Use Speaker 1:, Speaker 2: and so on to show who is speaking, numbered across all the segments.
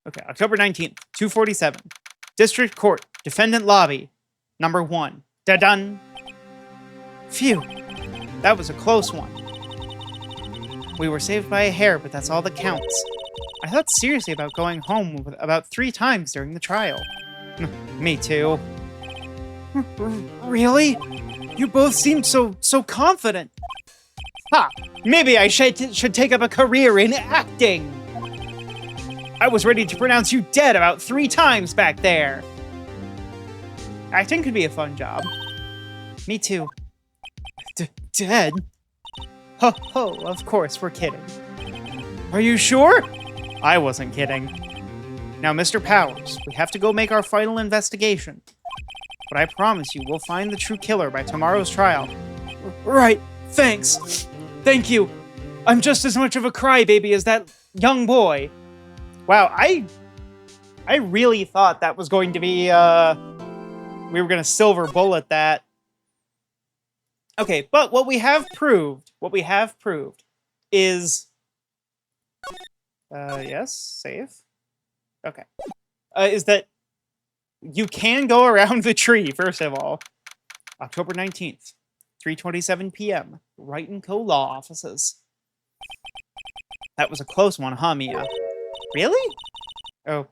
Speaker 1: Okay, October 19th, 2:47. District Court, Defendant Lobby, number 1. Da-dun! Phew, that was a close one. We were saved by a hair, but that's all that counts. I thought seriously about going home about 3 times during the trial. Me too. Really? You both seemed so confident. Ha! Maybe I should take up a career in acting. I was ready to pronounce you dead about 3 times back there. Acting could be a fun job. Me too. Dead? Ho ho, of course, we're kidding. Are you sure? I wasn't kidding. Now, Mr. Powers, we have to go make our final investigation. But I promise you, we'll find the true killer by tomorrow's trial. Right, thanks. Thank you. I'm just as much of a crybaby as that young boy. Wow, I really thought that was going to be, we were going to silver bullet that. Okay, but what we have proved is, yes, save. Okay. Is that you can go around the tree, first of all. October 19th, 3:27 p.m., Wright & Co. Law Offices. That was a close one, huh, Mia? Really? Oh,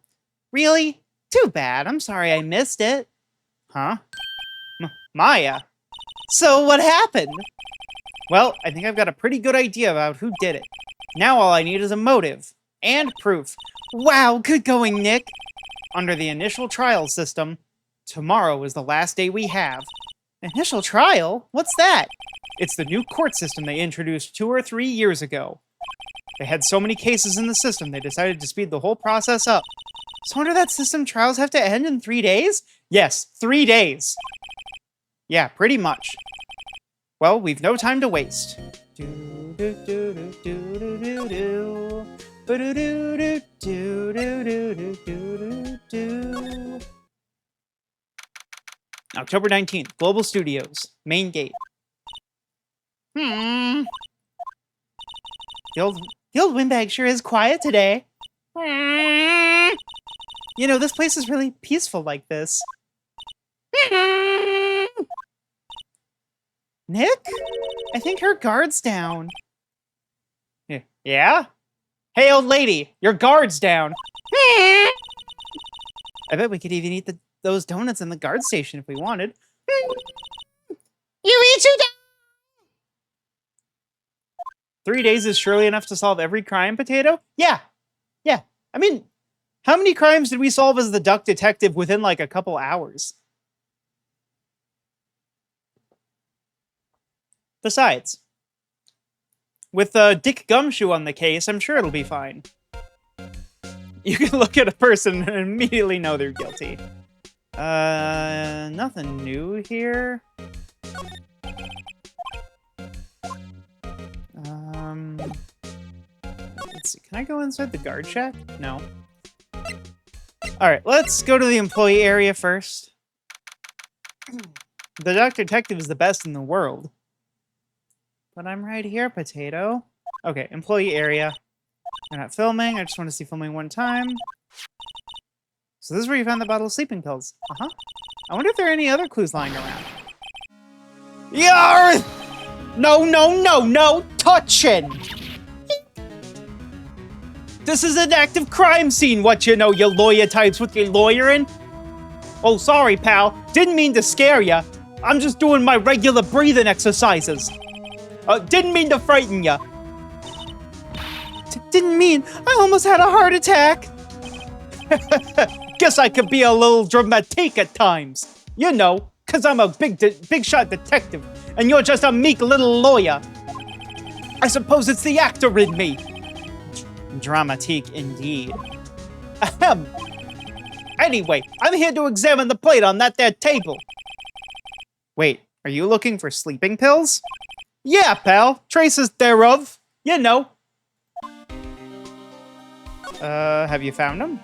Speaker 1: really? Too bad. I'm sorry I missed it. Huh? Maya? So what happened? Well, I think I've got a pretty good idea about who did it. Now all I need is a motive. And proof. Wow, good going, Nick. Under the initial trial system, tomorrow is the last day we have. Initial trial? What's that? It's the new court system they introduced 2 or 3 years ago. They had so many cases in the system, they decided to speed the whole process up. So under that system, trials have to end in 3 days? Yes, 3 days. Yeah, pretty much. Well, we've no time to waste. October 19th, Global Studios, main gate. The old windbag sure is quiet today. You know, this place is really peaceful like this. Nick? I think her guard's down. Yeah? Hey, old lady, your guard's down. I bet we could even eat those donuts in the guard station if we wanted. You eat you down! 3 days is surely enough to solve every crime, Potato? Yeah. I mean, how many crimes did we solve as the Duck Detective within like a couple hours? Besides, with Dick Gumshoe on the case, I'm sure it'll be fine. You can look at a person and immediately know they're guilty. Nothing new here. Let's see, can I go inside the guard shack? No. Alright, let's go to the employee area first. The Duck Detective is the best in the world. But I'm right here, Potato. Okay, employee area. We're not filming, I just want to see filming one time. So this is where you found the bottle of sleeping pills. Uh-huh. I wonder if there are any other clues lying around. Yarr! No touching! This is an active crime scene, what you know, you lawyer types with your lawyering. Oh, sorry, pal. Didn't mean to scare ya. I'm just doing my regular breathing exercises. Didn't mean to frighten ya. Didn't mean. I almost had a heart attack. Guess I could be a little dramatic at times. You know, cause I'm a big shot detective, and you're just a meek little lawyer. I suppose it's the actor in me. Dramatique indeed. Ahem. Anyway, I'm here to examine the plate on that there table. Wait, are you looking for sleeping pills? Yeah, pal. Traces thereof. You know. Have you found them?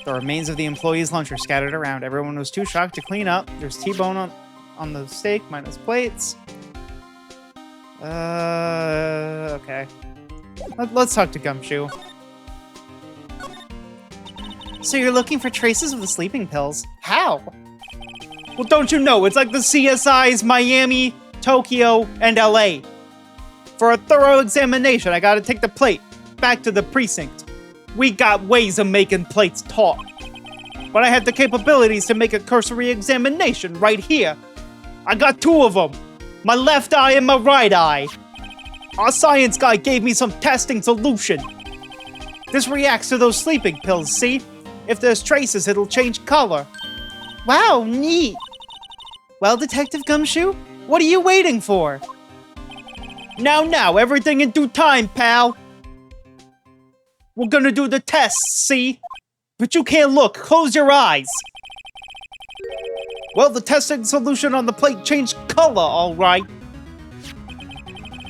Speaker 1: The remains of the employee's lunch are scattered around. Everyone was too shocked to clean up. There's T-bone on the steak, minus plates. Okay. Let's talk to Gumshoe. So you're looking for traces of the sleeping pills? How? Well, don't you know, it's like the CSI's Miami, Tokyo, and LA. For a thorough examination, I gotta take the plate back to the precinct. We got ways of making plates talk. But I have the capabilities to make a cursory examination right here. I got 2 of them. My left eye and my right eye. Our science guy gave me some testing solution. This reacts to those sleeping pills, see? If there's traces, it'll change color. Wow, neat. Well, Detective Gumshoe, what are you waiting for? Now, everything in due time, pal. We're gonna do the tests, see? But you can't look, close your eyes. Well, the testing solution on the plate changed color, all right.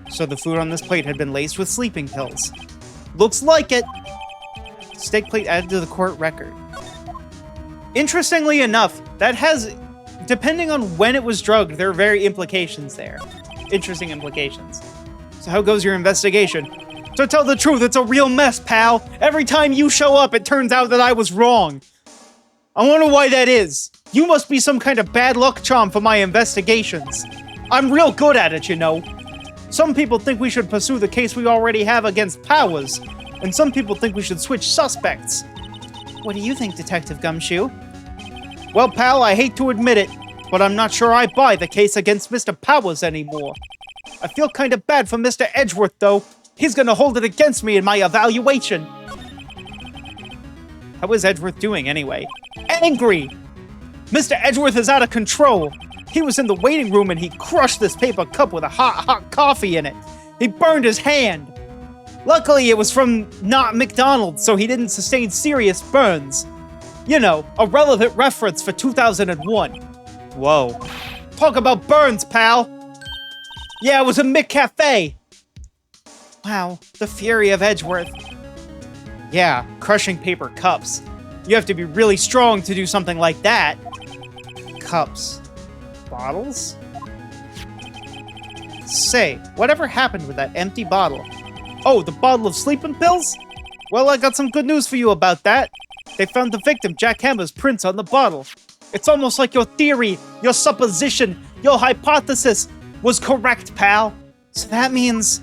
Speaker 1: So the food on this plate had been laced with sleeping pills. Looks like it. Steak plate added to the court record. Interestingly enough, that has, depending on when it was drugged, there are very implications there. Interesting implications. So how goes your investigation? To tell the truth, it's a real mess, pal. Every time you show up, it turns out that I was wrong. I wonder why that is. You must be some kind of bad luck charm for my investigations. I'm real good at it, you know. Some people think we should pursue the case we already have against Powers, and some people think we should switch suspects. What do you think, Detective Gumshoe? Well, pal, I hate to admit it, but I'm not sure I buy the case against Mr. Powers anymore. I feel kind of bad for Mr. Edgeworth, though. He's gonna hold it against me in my evaluation. How is Edgeworth doing, anyway? Angry! Mr. Edgeworth is out of control. He was in the waiting room and he crushed this paper cup with a hot coffee in it. He burned his hand. Luckily, it was from not McDonald's, so he didn't sustain serious burns. You know, a relevant reference for 2001. Whoa. Talk about burns, pal. Yeah, it was a McCafe. Wow, the fury of Edgeworth. Yeah, crushing paper cups. You have to be really strong to do something like that. Cups. Bottles? Say, whatever happened with that empty bottle? Oh, the bottle of sleeping pills? Well, I got some good news for you about that. They found the victim, Jack Hammer's prints on the bottle. It's almost like your theory, your supposition, your hypothesis was correct, pal. So that means...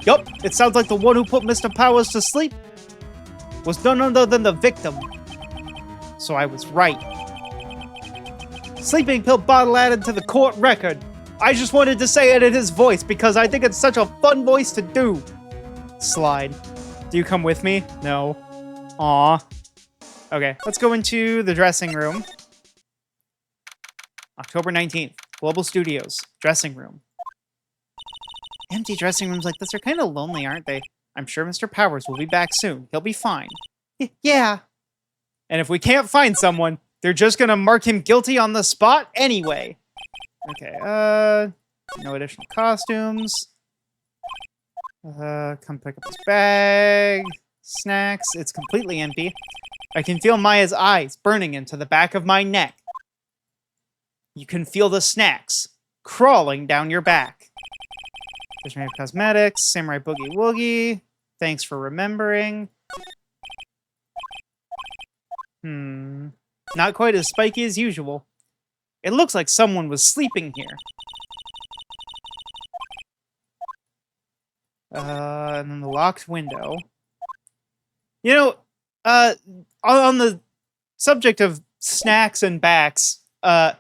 Speaker 1: Yup, it sounds like the one who put Mr. Powers to sleep was none other than the victim. So I was right. Sleeping pill bottle added to the court record. I just wanted to say it in his voice because I think it's such a fun voice to do. Slide. Do you come with me? No. Aw. Okay, let's go into the dressing room. October 19th, Global Studios, dressing room. Empty dressing rooms like this are kind of lonely, aren't they? I'm sure Mr. Powers will be back soon. He'll be fine. Yeah. And if we can't find someone, they're just gonna mark him guilty on the spot anyway. Okay, no additional costumes. Come pick up his bag. Snacks. It's completely empty. I can feel Maya's eyes burning into the back of my neck. You can feel the snacks crawling down your back. Visionary Cosmetics, Samurai Boogie Woogie. Thanks for remembering. Not quite as spiky as usual. It looks like someone was sleeping here. And then the locked window. You know, on the subject of snacks and backs, I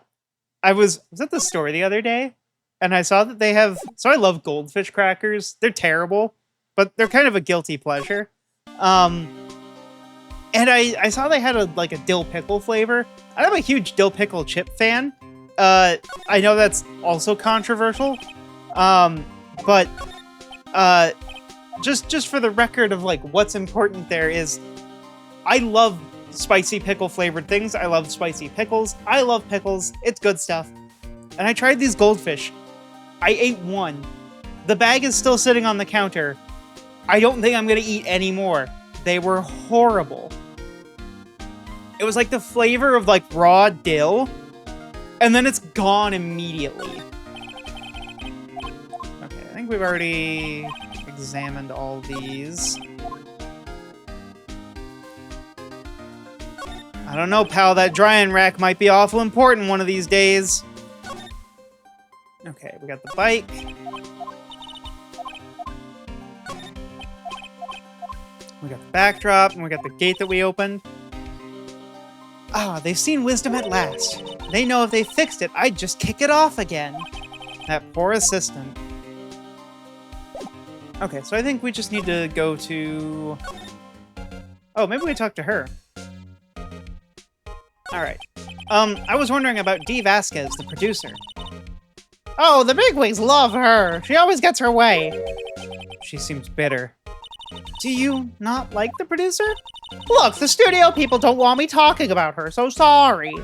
Speaker 1: was at the store the other day, and I saw that they have... So I love goldfish crackers. They're terrible, but they're kind of a guilty pleasure. And I saw they had a dill pickle flavor. I'm a huge dill pickle chip fan. I know that's also controversial. But just for the record of what's important there is, I love spicy pickle flavored things. I love spicy pickles. I love pickles. It's good stuff. And I tried these goldfish. I ate one. The bag is still sitting on the counter. I don't think I'm gonna eat any more. They were horrible. It was like the flavor of raw dill, and then it's gone immediately. Okay, I think we've already examined all these. I don't know, pal. That drying rack might be awful important one of these days. Okay, we got the bike. We got the backdrop, and we got the gate that we opened. Ah, they've seen wisdom at last. They know if they fixed it, I'd just kick it off again. That poor assistant. Okay, so I think we just need to go to... Oh, maybe we talk to her. Alright. I was wondering about Dee Vasquez, the producer. Oh, the bigwigs love her. She always gets her way. She seems bitter. Do you not like the producer? Look, the studio people don't want me talking about her, so sorry.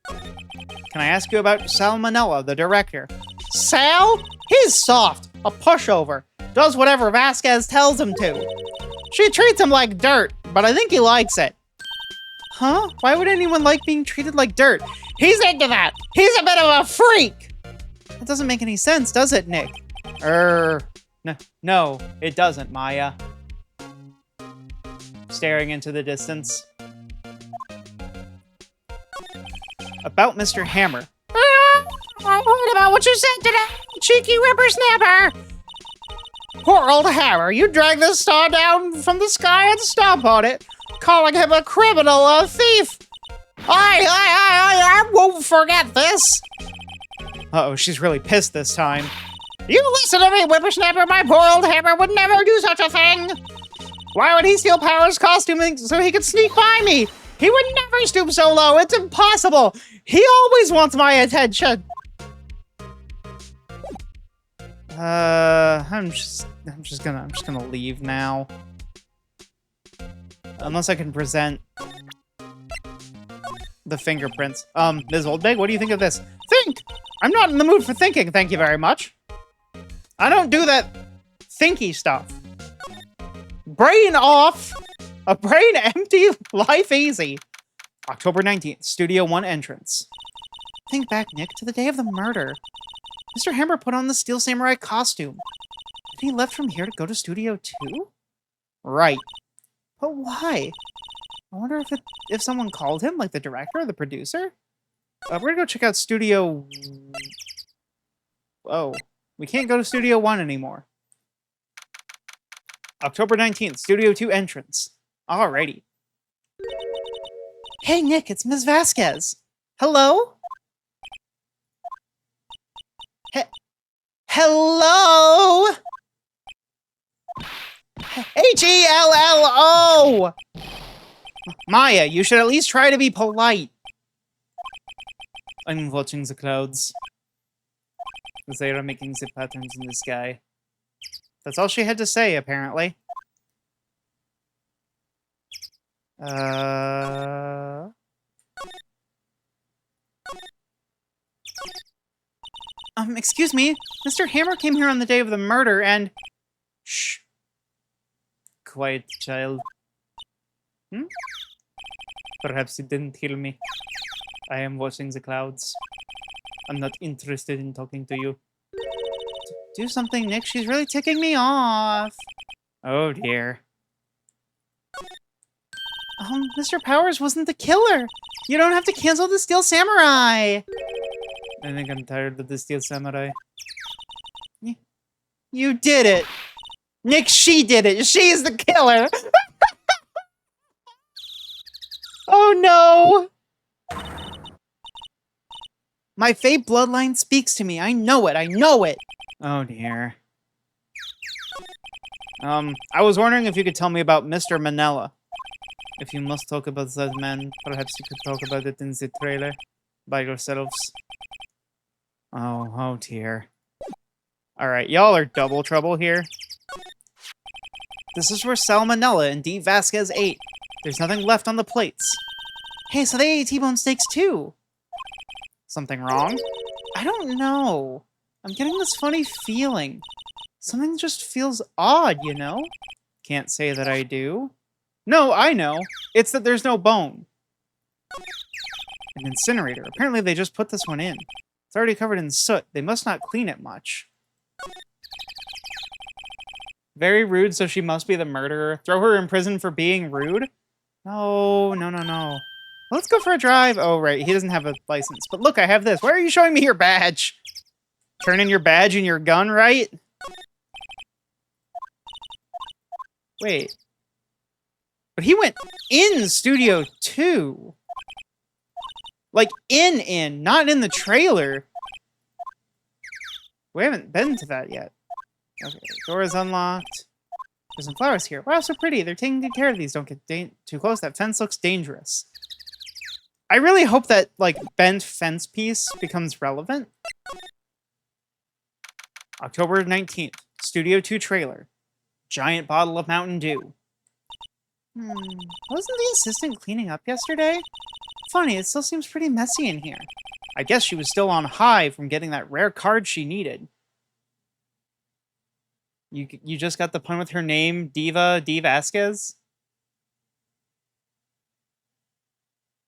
Speaker 1: Can I ask you about Salmonella, the director? Sal? He's soft, a pushover. Does whatever Vasquez tells him to. She treats him like dirt, but I think he likes it. Huh? Why would anyone like being treated like dirt? He's into that. He's a bit of a freak. That doesn't make any sense, does it, Nick? No, it doesn't, Maya. Staring into the distance. About Mr. Hammer. What about what you said today, cheeky whippersnapper? Poor old Hammer, you dragged this star down from the sky and stomp on it, calling him a criminal, a thief. I won't forget this. Uh-oh, she's really pissed this time. You listen to me, whippersnapper. My poor old Hammer would never do such a thing. Why would he steal Power's costume so he could sneak by me? He would never stoop so low. It's impossible. He always wants my attention. I'm just gonna leave now. Unless I can present the fingerprints. Ms. Oldbeg, what do you think of this? Think! I'm not in the mood for thinking, thank you very much. I don't do that thinky stuff. Brain off! A brain empty, life easy. October 19th, Studio 1 entrance. Think back, Nick, to the day of the murder. Mr. Hammer put on the Steel Samurai costume. And he left from here to go to Studio 2? Right. But why? I wonder if someone called him, like the director or the producer? We're gonna go check out Studio... Oh. We can't go to Studio 1 anymore. October 19th, Studio 2 entrance. Alrighty. Hey, Nick, it's Ms. Vasquez. Hello? Hello? Hello? Maya, you should at least try to be polite. I'm watching the clouds. They are making the patterns in the sky. That's all she had to say, apparently. Excuse me. Mr. Hammer came here on the day of the murder and... Shh. Quiet, child. Perhaps you didn't hear me. I am watching the clouds. I'm not interested in talking to you. Do something, Nick. She's really ticking me off. Oh, dear. Mr. Powers wasn't the killer. You don't have to cancel the Steel Samurai. I think I'm tired of the Steel Samurai. You did it. Nick, she did it. She's the killer. Oh, no. My fate bloodline speaks to me. I know it. I know it. Oh, dear. I was wondering if you could tell me about Mr. Manella. If you must talk about that man, perhaps you could talk about it in the trailer by yourselves. Oh dear. Alright, y'all are double trouble here. This is where Salmonella and Dee Vasquez ate. There's nothing left on the plates. Hey, so they ate T-bone steaks too. Something wrong? I don't know. I'm getting this funny feeling. Something just feels odd, you know? Can't say that I do. No, I know. It's that there's no bone. An incinerator. Apparently they just put this one in. It's already covered in soot. They must not clean it much. Very rude, so she must be the murderer. Throw her in prison for being rude? No. Let's go for a drive. Oh, right. He doesn't have a license. But look, I have this. Why are you showing me your badge? Turn in your badge and your gun, right? Wait. But he went in Studio 2. Like, not in the trailer. We haven't been to that yet. Okay, door is unlocked. There's some flowers here. Wow, so pretty. They're taking good care of these. Don't get too close. That fence looks dangerous. I really hope that, like, bent fence piece becomes relevant. October 19th. Studio 2 trailer. Giant bottle of Mountain Dew. Wasn't the assistant cleaning up yesterday? Funny, it still seems pretty messy in here. I guess she was still on high from getting that rare card she needed. You just got the pun with her name, Diva D. Vasquez?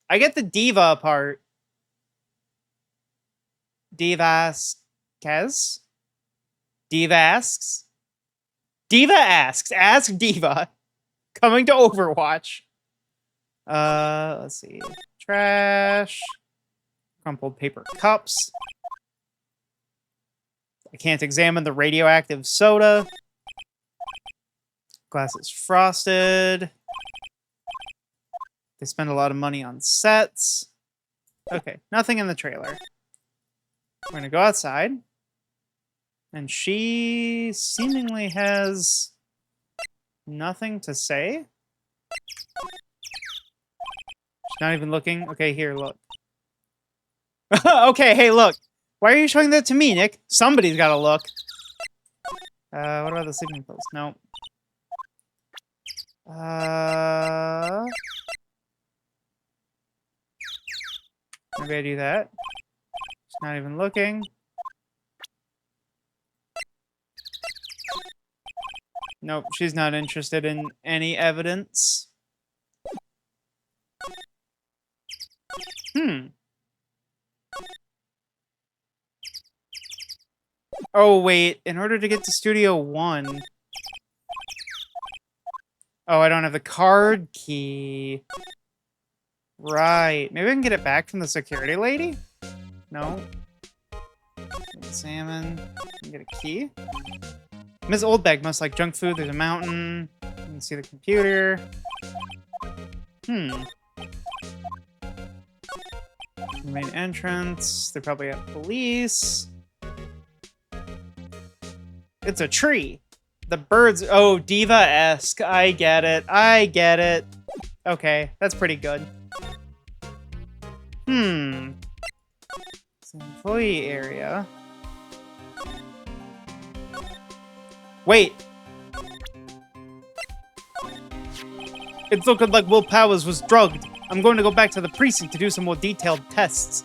Speaker 1: I get the diva part. Diva asks? Diva asks? Diva asks. Ask Diva. Coming to Overwatch. Let's see. Trash. Crumpled paper cups. I can't examine the radioactive soda. Glass is frosted. They spend a lot of money on sets. Okay, nothing in the trailer. We're gonna go outside. And she seemingly has nothing to say. She's not even looking. Okay, here, look. Okay, hey, look. Why are you showing that to me, Nick? Somebody's gotta look. What about the sleeping pills? No. Maybe I do that. She's not even looking. Nope, she's not interested in any evidence. Oh, wait. In order to get to Studio 1... Oh, I don't have the card key. Right. Maybe I can get it back from the security lady? No. Examine. Can get a key? Ms. Oldbag must like junk food. There's a mountain. You can see the computer. The main entrance. They're probably at police. It's a tree. The birds... Oh, Diva-esque. I get it. I get it. Okay, that's pretty good. It's an employee area. Wait. It's looking like Will Powers was drugged. I'm going to go back to the precinct to do some more detailed tests.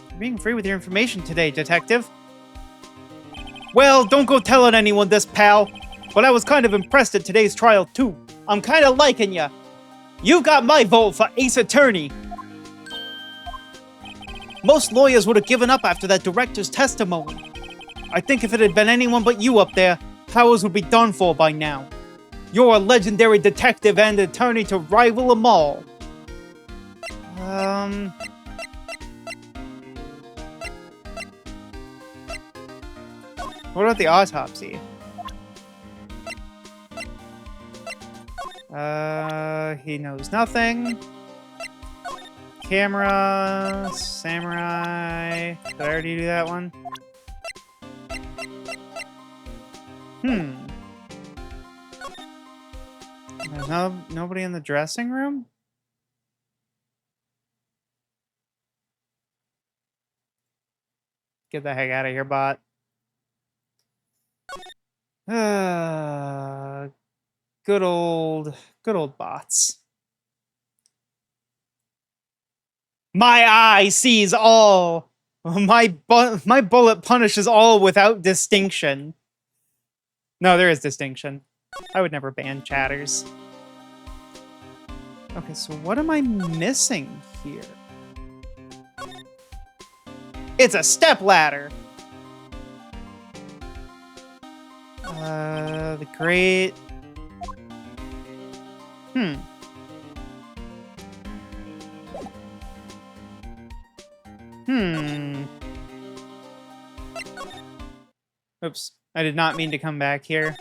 Speaker 1: You're being free with your information today, Detective. Well, don't go telling anyone this, pal. But I was kind of impressed at today's trial, too. I'm kind of liking ya. You got my vote for Ace Attorney. Most lawyers would have given up after that director's testimony. I think if it had been anyone but you up there, Powers would be done for by now. You're a legendary detective and attorney to rival them all. What about the autopsy? He knows nothing. Camera, samurai. Did I already do that one? There's nobody in the dressing room? Get the heck out of here, bot. Good old bots. My eye sees all. My bullet punishes all without distinction. No, there is distinction. I would never ban chatters. Okay, so what am I missing here? It's a stepladder. The grate. Oops. I did not mean to come back here.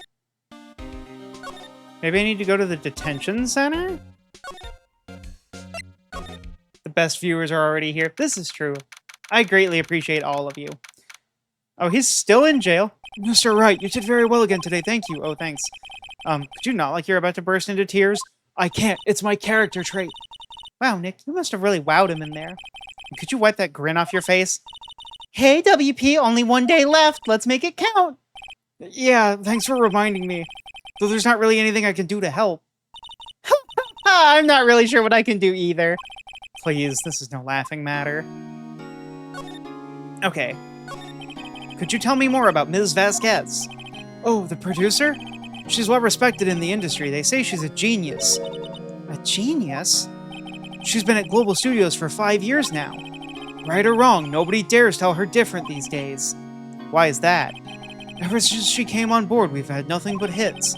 Speaker 1: Maybe I need to go to the detention center? The best viewers are already here. This is true. I greatly appreciate all of you. Oh, he's still in jail. Mr. Wright, you did very well again today. Thank you. Oh, thanks. Could you not like you're about to burst into tears? I can't. It's my character trait. Wow, Nick, you must have really wowed him in there. Could you wipe that grin off your face? Hey, WP, only one day left. Let's make it count. Yeah, thanks for reminding me. Though there's not really anything I can do to help. I'm not really sure what I can do either. Please, this is no laughing matter. Okay. Could you tell me more about Ms. Vasquez? Oh, the producer? She's well respected in the industry. They say she's a genius. A genius? She's been at Global Studios for 5 years now. Right or wrong, nobody dares tell her different these days. Why is that? Ever since she came on board, we've had nothing but hits.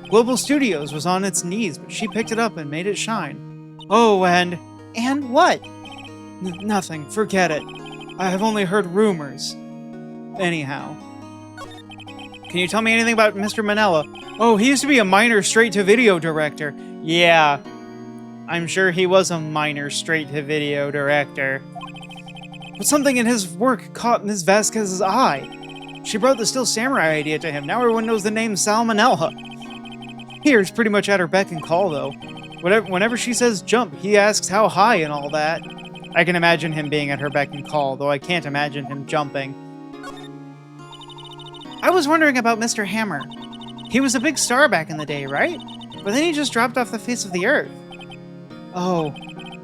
Speaker 1: Global Studios was on its knees, but she picked it up and made it shine. Oh, and... And what? Nothing. Forget it. I have only heard rumors. Anyhow. Can you tell me anything about Mr. Manella? Oh, he used to be a minor straight-to-video director. Yeah. I'm sure he was a minor straight-to-video director. But something in his work caught Ms. Vasquez's eye. She brought the Still Samurai idea to him. Now everyone knows the name Salmonella. Here's pretty much at her beck and call, though. Whenever she says jump, he asks how high and all that. I can imagine him being at her beck and call, though I can't imagine him jumping. I was wondering about Mr. Hammer. He was a big star back in the day, right? But then he just dropped off the face of the earth. Oh,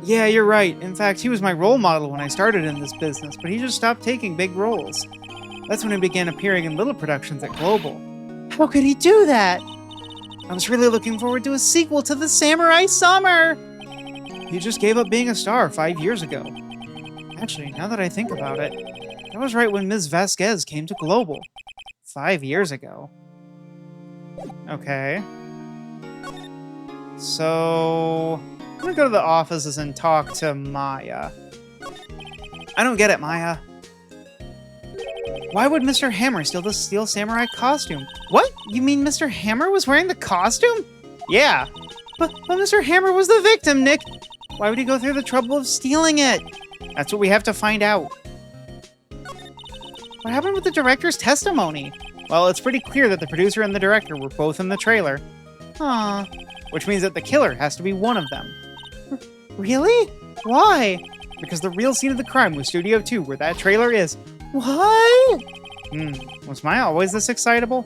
Speaker 1: yeah, you're right. In fact, he was my role model when I started in this business, but he just stopped taking big roles. That's when he began appearing in little productions at Global. How could he do that? I was really looking forward to a sequel to The Samurai Summer! He just gave up being a star 5 years ago. Actually, now that I think about it, that was right when Ms. Vasquez came to Global. 5 years ago. Okay. So... I'm gonna go to the offices and talk to Maya. I don't get it, Maya. Why would Mr. Hammer steal the Steel Samurai costume? What? You mean Mr. Hammer was wearing the costume? Yeah. But Mr. Hammer was the victim, Nick. Why would he go through the trouble of stealing it? That's what we have to find out. What happened with the director's testimony? Well, it's pretty clear that the producer and the director were both in the trailer. Aw. Which means that the killer has to be one of them. Really? Why? Because the real scene of the crime was Studio 2, where that trailer is. What? Was Maya always this excitable?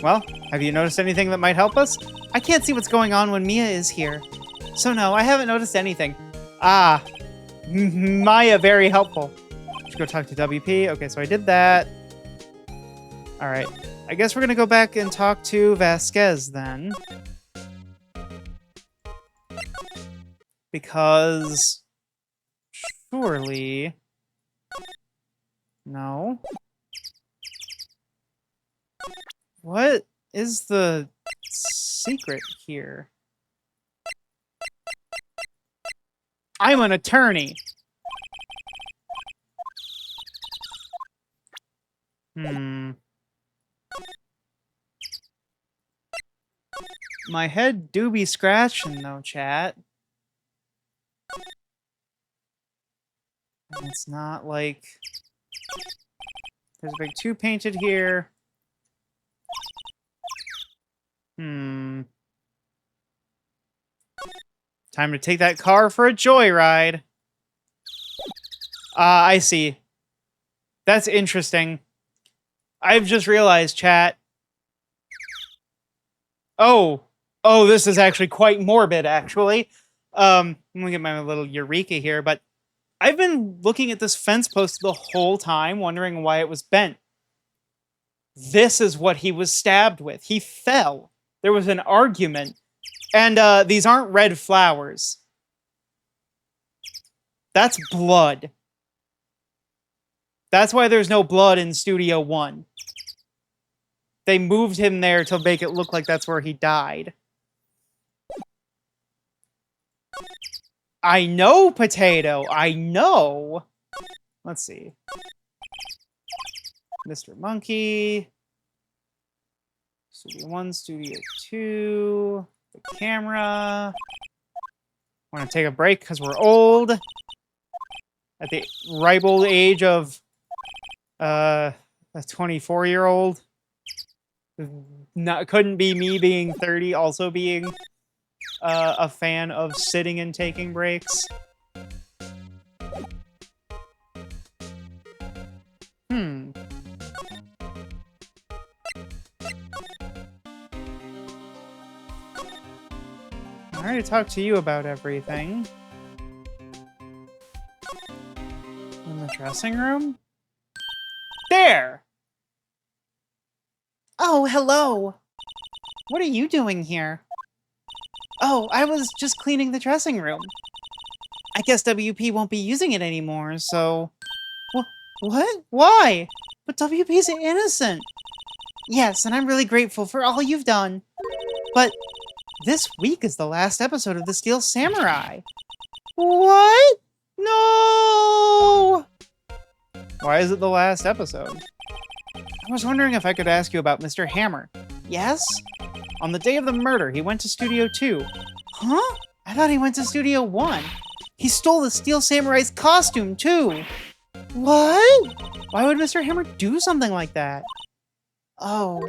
Speaker 1: Well, have you noticed anything that might help us? I can't see what's going on when Mia is here. So no, I haven't noticed anything. Ah. Maya, very helpful. Should go talk to WP. Okay, so I did that. Alright. I guess we're gonna go back and talk to Vasquez then. Because... surely... No. What is the secret here? I'm an attorney! My head do be scratching though, chat. It's not like... There's a big 2 painted here. Time to take that car for a joyride. I see. That's interesting. I've just realized, chat. Oh, this is actually quite morbid, actually. I'm gonna get my little eureka here, but I've been looking at this fence post the whole time, wondering why it was bent. This is what he was stabbed with. He fell. There was an argument. And these aren't red flowers. That's blood. That's why there's no blood in Studio 1. They moved him there to make it look like that's where he died. I know, Potato. I know. Let's see. Mr. Monkey. Studio 1, Studio 2. The camera. Want to take a break because we're old. At the ripe old age of a 24-year-old. Couldn't be me being 30, also being a fan of sitting and taking breaks. I already talked to you about everything. In the dressing room? There! Oh, hello! What are you doing here? Oh, I was just cleaning the dressing room. I guess WP won't be using it anymore, so... What? Why? But WP's innocent! Yes, and I'm really grateful for all you've done. But this week is the last episode of The Steel Samurai. What? No! Why is it the last episode? I was wondering if I could ask you about Mr. Hammer. Yes? On the day of the murder, he went to Studio 2. Huh? I thought he went to Studio 1. He stole the Steel Samurai's costume, too. What? Why would Mr. Hammer do something like that? Oh,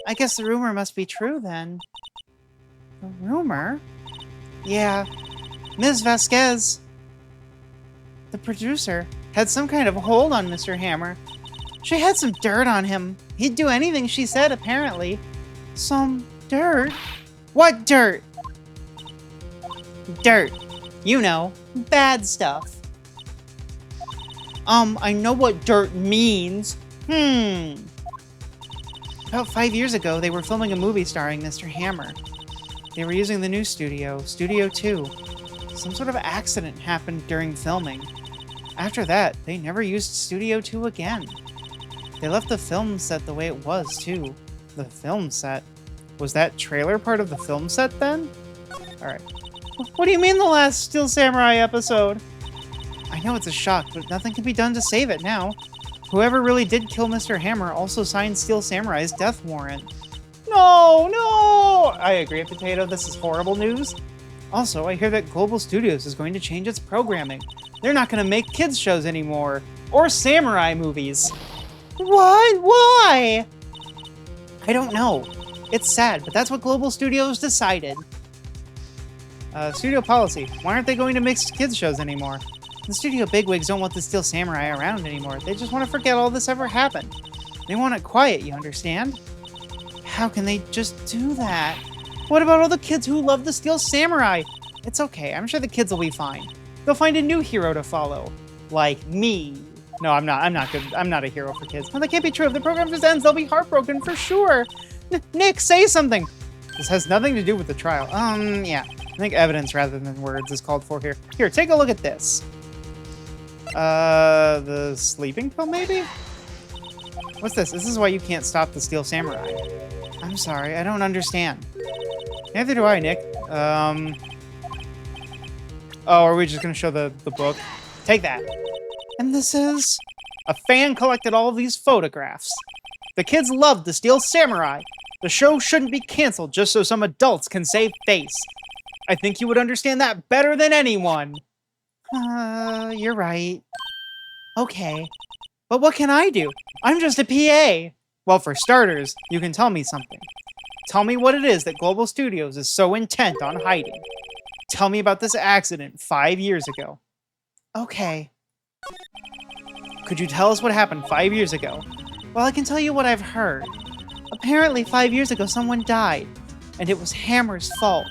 Speaker 1: I guess the rumor must be true, then. The rumor? Yeah. Ms. Vasquez, the producer, had some kind of hold on Mr. Hammer. She had some dirt on him. He'd do anything she said, apparently. Some dirt? What dirt? Dirt. You know, bad stuff. I know what dirt means. About 5 years ago, they were filming a movie starring Mr. Hammer. They were using the new studio, Studio 2. Some sort of accident happened during filming. After that, they never used Studio 2 again. They left the film set the way it was, too. The film set? Was that trailer part of the film set, then? Alright. What do you mean the last Steel Samurai episode? I know it's a shock, but nothing can be done to save it now. Whoever really did kill Mr. Hammer also signed Steel Samurai's death warrant. No! I agree, Potato. This is horrible news. Also, I hear that Global Studios is going to change its programming. They're not going to make kids shows anymore. Or samurai movies. What? Why? I don't know. It's sad, but that's what Global Studios decided. Studio policy. Why aren't they going to make kids shows anymore? The studio bigwigs don't want the Steel Samurai around anymore. They just want to forget all this ever happened. They want it quiet, you understand? How can they just do that? What about all the kids who love the Steel Samurai? It's okay. I'm sure the kids will be fine. They'll find a new hero to follow. Like me. No, I'm not good. I'm not a hero for kids. No, that can't be true. If the program just ends, they'll be heartbroken for sure. Nick, say something. This has nothing to do with the trial. Yeah. I think evidence rather than words is called for here. Here, take a look at this. The sleeping pill, maybe? What's this? This is why you can't stop the Steel Samurai. I'm sorry, I don't understand. Neither do I, Nick. Oh, are we just gonna show the book? Take that. And this is... A fan collected all of these photographs. The kids loved the Steel Samurai. The show shouldn't be canceled just so some adults can save face. I think you would understand that better than anyone. You're right. Okay. But what can I do? I'm just a PA. Well, for starters, you can tell me something. Tell me what it is that Global Studios is so intent on hiding. Tell me about this accident 5 years ago. Okay. Could you tell us what happened 5 years ago? Well, I can tell you what I've heard. Apparently 5 years ago someone died, and it was Hammer's fault.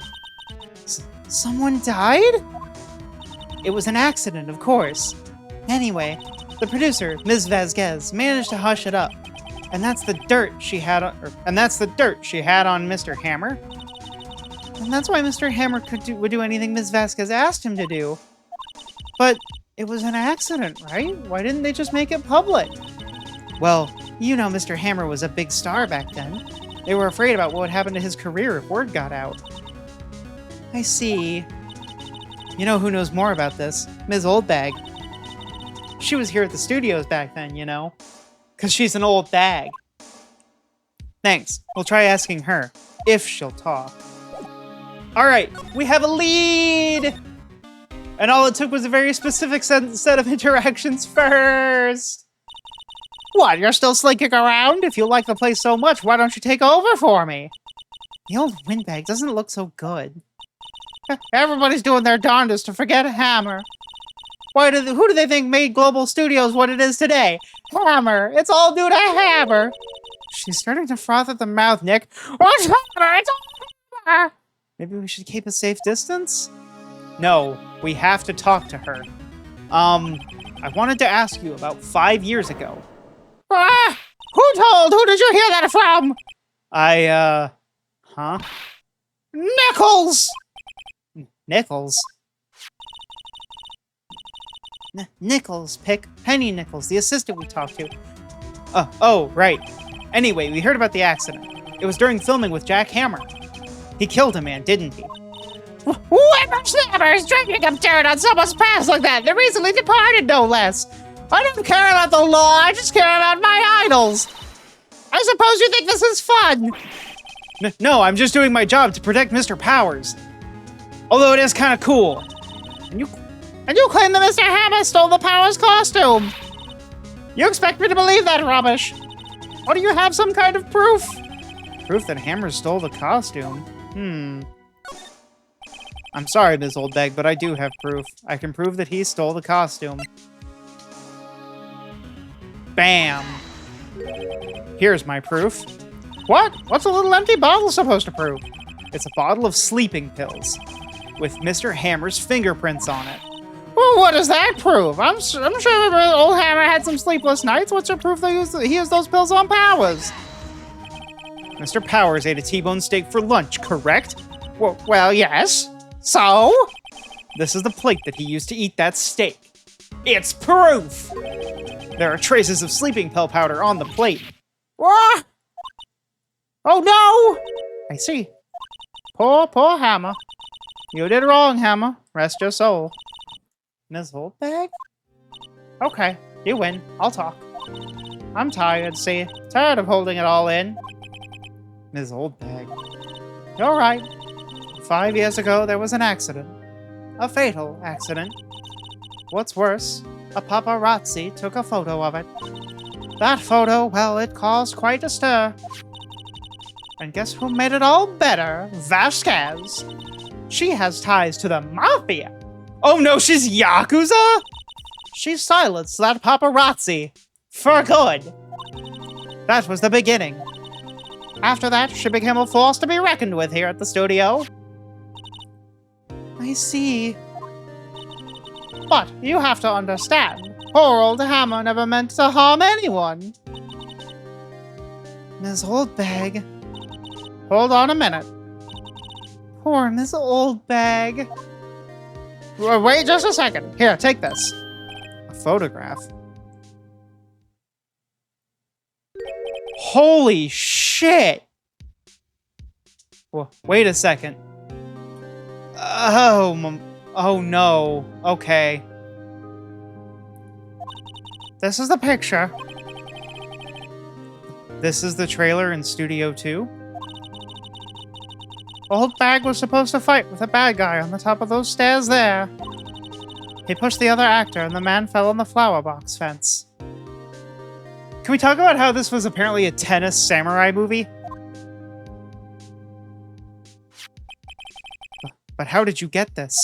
Speaker 1: Someone died? It was an accident, of course. Anyway, the producer, Ms. Vasquez, managed to hush it up. And that's the dirt she had on, Mr. Hammer. And that's why Mr. Hammer would do anything Ms. Vasquez asked him to do. But it was an accident, right? Why didn't they just make it public? Well, you know Mr. Hammer was a big star back then. They were afraid about what would happen to his career if word got out. I see. You know who knows more about this? Ms. Oldbag. She was here at the studios back then, you know? Because she's an old bag. Thanks. We'll try asking her, if she'll talk. Alright, we have a lead! And all it took was a very specific set of interactions first. What, you're still slinking around? If you like the place so much, why don't you take over for me? The old windbag doesn't look so good. Everybody's doing their darndest to forget Hammer. Who do they think made Global Studios what it is today? Hammer! It's all due to Hammer! She's starting to froth at the mouth, Nick. What's Hammer? It's all Hammer! Maybe we should keep a safe distance? No, we have to talk to her. I wanted to ask you about 5 years ago. Who did you hear that from? Huh? Nichols! Nichols? Nichols, Penny Nichols, the assistant we talked to. Oh, right. Anyway, we heard about the accident. It was during filming with Jack Hammer. He killed a man, didn't he? Whoever Snapper is drinking up dirt on someone's past like that, they're recently departed, no less. I don't care about the law, I just care about my idols. I suppose you think this is fun. No, I'm just doing my job to protect Mr. Powers. Although it is kind of cool. And you claim that Mr. Hammer stole the Powers costume. You expect me to believe that rubbish? Or do you have some kind of proof? Proof that Hammer stole the costume? I'm sorry, Ms. Oldbag, but I do have proof. I can prove that he stole the costume. Bam! Here's my proof. What? What's a little empty bottle supposed to prove? It's a bottle of sleeping pills with Mr. Hammer's fingerprints on it. Well, what does that prove? I'm sure old Hammer had some sleepless nights. What's your proof that he used those pills on Powers? Mr. Powers ate a T-bone steak for lunch, correct? Well, yes. So? This is the plate that he used to eat that steak. It's proof! There are traces of sleeping pill powder on the plate. What? Oh no! I see. Poor Hammer. You did wrong, Hammer. Rest your soul. Ms. Oldbag? Okay, you win. I'll talk. I'm tired, see? Tired of holding it all in. Ms. Oldbag. You're right. 5 years ago, there was an accident. A fatal accident. What's worse, a paparazzi took a photo of it. That photo, well, it caused quite a stir. And guess who made it all better? Vasquez. She has ties to the Mafia. Oh no, she's Yakuza? She silenced that paparazzi. For good. That was the beginning. After that, she became a force to be reckoned with here at the studio. I see. But you have to understand, poor old Hammer never meant to harm anyone. Ms. Oldbag. Hold on a minute. Poor Ms. Oldbag. Wait just a second. Here, take this. A photograph. Holy shit! Wait a second. Oh no. Okay. This is the picture. This is the trailer in Studio 2. Oldbag was supposed to fight with a bad guy on the top of those stairs there. He pushed the other actor and the man fell on the flower box fence. Can we talk about how this was apparently a tennis samurai movie? But how did you get this?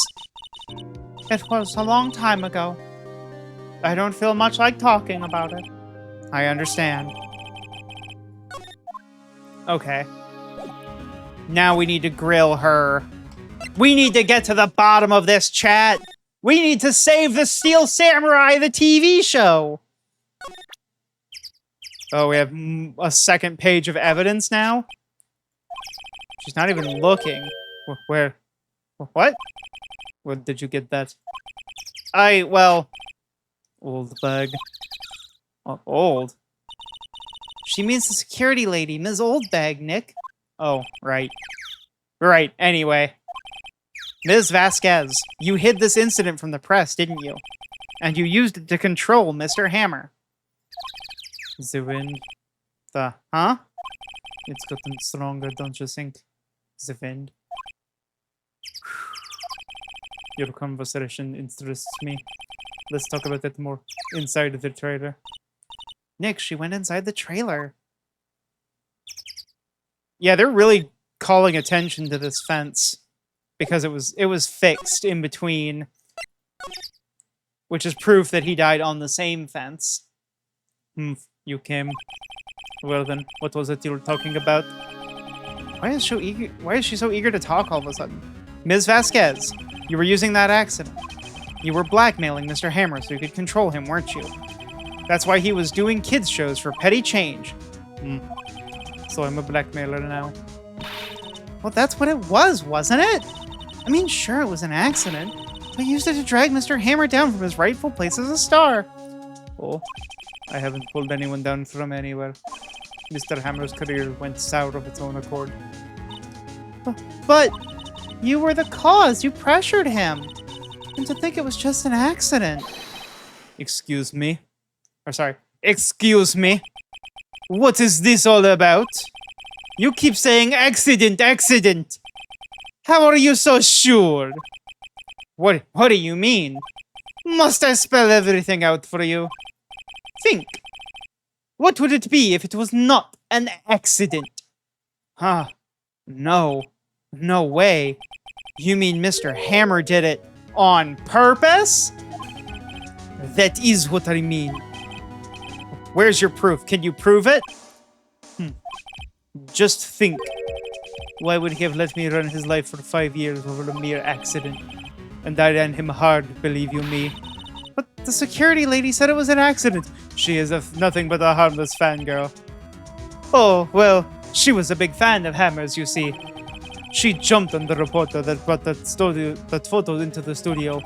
Speaker 1: It was a long time ago. I don't feel much like talking about it. I understand. Okay. Now we need to grill her. We need to get to the bottom of this, chat. We need to save the Steel Samurai, the TV show. Oh, we have a second page of evidence now? She's not even looking. Where? What? Where did you get that? Well... Old bug. Old? She means the security lady, Ms. Oldbag, Nick. Oh, right. Right, anyway. Ms. Vasquez, you hid this incident from the press, didn't you? And you used it to control Mr. Hammer. The wind. Huh? It's gotten stronger, don't you think? The wind. Your conversation interests me. Let's talk about that more inside the trailer. Nick, she went inside the trailer. Yeah, they're really calling attention to this fence because it was fixed in between, which is proof that he died on the same fence. You came. Well then, what was it you were talking about? Why is she so eager to talk all of a sudden? Ms. Vasquez, you were using that accident. You were blackmailing Mr. Hammer so you could control him, weren't you? That's why he was doing kids shows for petty change. So I'm a blackmailer now. Well, that's what it was, wasn't it? I mean, sure, it was an accident, but you used it to drag Mr. Hammer down from his rightful place as a star. Oh, I haven't pulled anyone down from anywhere. Mr. Hammer's career went sour of its own accord. But you were the cause. You pressured him. And to think it was just an accident. Excuse me. Or sorry. Excuse me. What is this all about? You keep saying accident, accident. How are you so sure? What do you mean? Must I spell everything out for you? Think. What would it be if it was not an accident? Huh. No. No way. You mean Mr. Hammer did it on purpose? That is what I mean. Where's your proof? Can you prove it? Just think. Why would he have let me run his life for 5 years over a mere accident? And I ran him hard, believe you me. But the security lady said it was an accident. She is nothing but a harmless fangirl. Oh, well, she was a big fan of Hammer's, you see. She jumped on the reporter that brought that photo into the studio.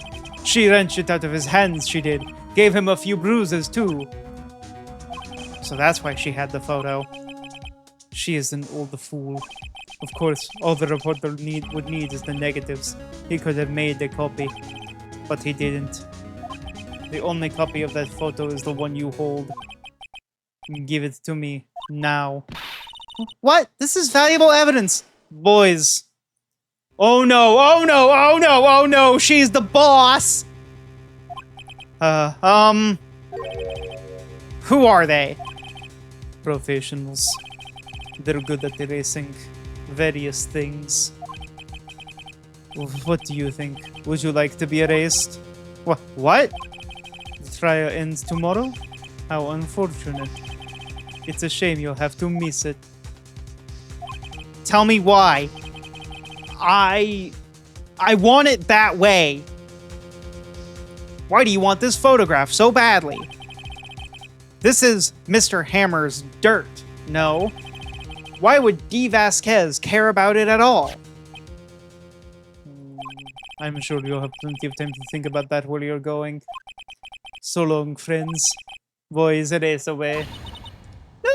Speaker 1: She wrenched it out of his hands, she did. Gave him a few bruises, too. So that's why she had the photo. She is an old fool. Of course, all the reporter would need is the negatives. He could have made a copy, but he didn't. The only copy of that photo is the one you hold. Give it to me, now. What? This is valuable evidence! Boys. Oh no, oh no, oh no, oh no, she's the boss! Who are they? Professionals. They're good at erasing various things. What do you think? Would you like to be erased? What? The trial ends tomorrow? How unfortunate. It's a shame you'll have to miss it. Tell me why. I want it that way. Why do you want this photograph so badly? This is Mr. Hammer's dirt, no? Why would D. Vasquez care about it at all? I'm sure you'll have plenty of time to think about that where you're going. So long, friends. Boys, erase away. No!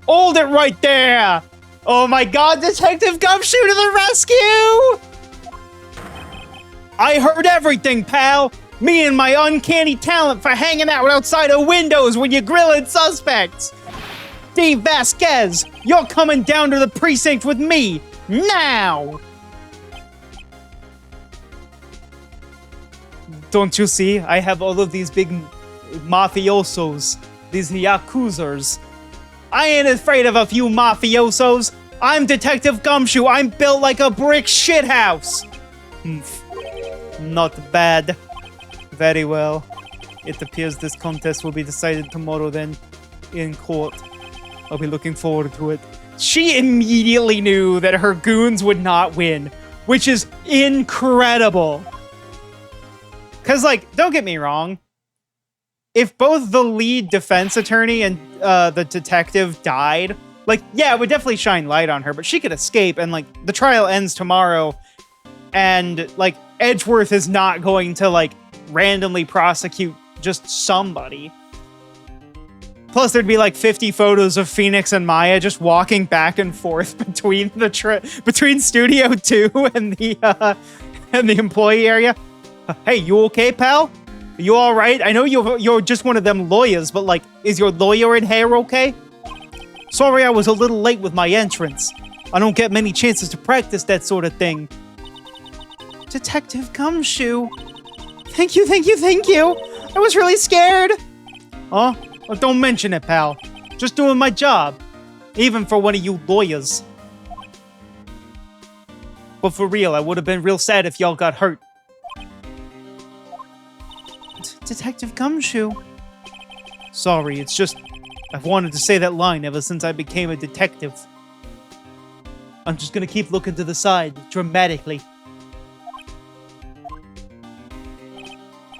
Speaker 1: Hold it right there! Oh my god, Detective Gumshoe to the rescue! I heard everything, pal! Me and my uncanny talent for hanging out outside of windows when you're grilling suspects! Dave Vasquez, you're coming down to the precinct with me, now! Don't you see? I have all of these big mafiosos, these Yakuzers. I ain't afraid of a few mafiosos. I'm Detective Gumshoe. I'm built like a brick shithouse. Not bad. Very well. It appears this contest will be decided tomorrow then, in court. I'll be looking forward to it. She immediately knew that her goons would not win, which is incredible. Because, like, don't get me wrong. If both the lead defense attorney and the detective died, like, yeah, it would definitely shine light on her, but she could escape, and, like, the trial ends tomorrow, and, like, Edgeworth is not going to, like, randomly prosecute just somebody. Plus, there'd be like 50 photos of Phoenix and Maya just walking back and forth between between Studio 2 and the employee area. Hey, you okay, pal? Are you all right? I know you're just one of them lawyers, but like, is your lawyer in here okay? Sorry I was a little late with my entrance. I don't get many chances to practice that sort of thing. Detective Gumshoe. Thank you, thank you, thank you. I was really scared. Huh? Well, don't mention it, pal. Just doing my job. Even for one of you lawyers. But for real, I would have been real sad if y'all got hurt. Detective Gumshoe. Sorry, it's just... I've wanted to say that line ever since I became a detective. I'm just gonna keep looking to the side, dramatically.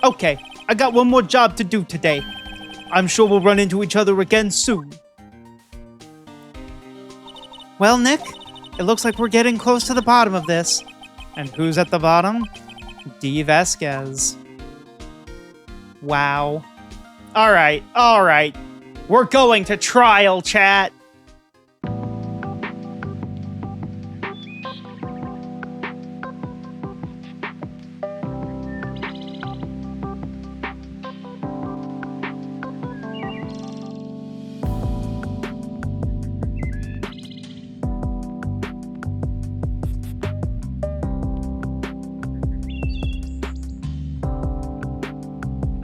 Speaker 1: Okay, I got one more job to do today. I'm sure we'll run into each other again soon. Well, Nick, it looks like we're getting close to the bottom of this. And who's at the bottom? D. Vasquez. Wow. Alright, alright. We're going to trial, chat.